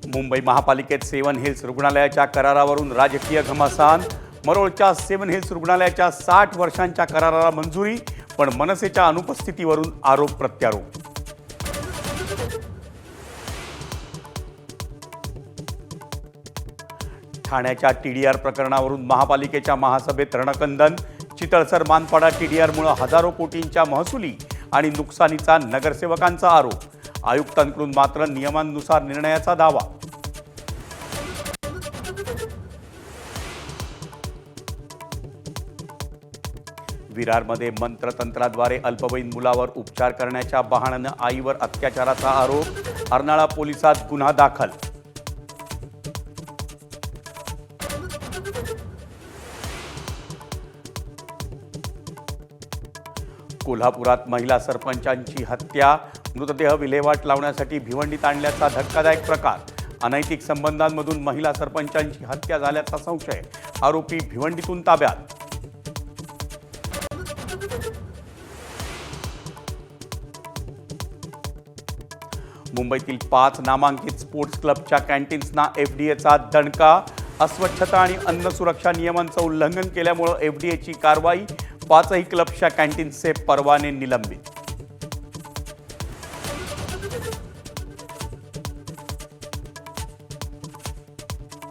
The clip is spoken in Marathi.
मुंबई महापालिकेत सेवन हिल्स रुग्णालयाच्या करारावरून राजकीय घमासान। मरोळच्या सेवन हिल्स रुग्णालयाच्या 60 वर्षांच्या कराराला मंजुरी, पण मनसेच्या अनुपस्थितीवरून आरोप प्रत्यारोप। ठाण्याच्या टीडीआर प्रकरणावरून महापालिकेच्या महासभेत रणकंदन। चितळसर मानपाडा टीडीआरमुळे हजारो कोटींच्या महसुली आणि नुकसानीचा नगरसेवकांचा आरोप। आयुक्तांकडून मात्र नियमांनुसार निर्णयाचा दावा। विरारमध्ये मंत्रतंत्राद्वारे अल्पवयीन मुलावर उपचार करण्याच्या बहाण्याने आईवर अत्याचाराचा आरोप। अर्नाळा पोलिसात गुन्हा दाखल। कोल्हापुरात महिला सरपंचांची हत्या। मृतदेह विल्हेवाट लावण्यासाठी भिवंडीत आणल्याचा धक्कादायक प्रकार। अनैतिक संबंधांमधून महिला सरपंचांची हत्या झाल्याचा संशय। आरोपी भिवंडीतून ताब्यात। मुंबईतील 5 नामांकित स्पोर्ट्स क्लबच्या कॅन्टीन्सना एफडीएचा दणका। अस्वच्छता आणि अन्न सुरक्षा नियमांचं उल्लंघन केल्यामुळे एफडीएची कारवाई। 5ही क्लबच्या कॅन्टीन्सचे परवाने निलंबित।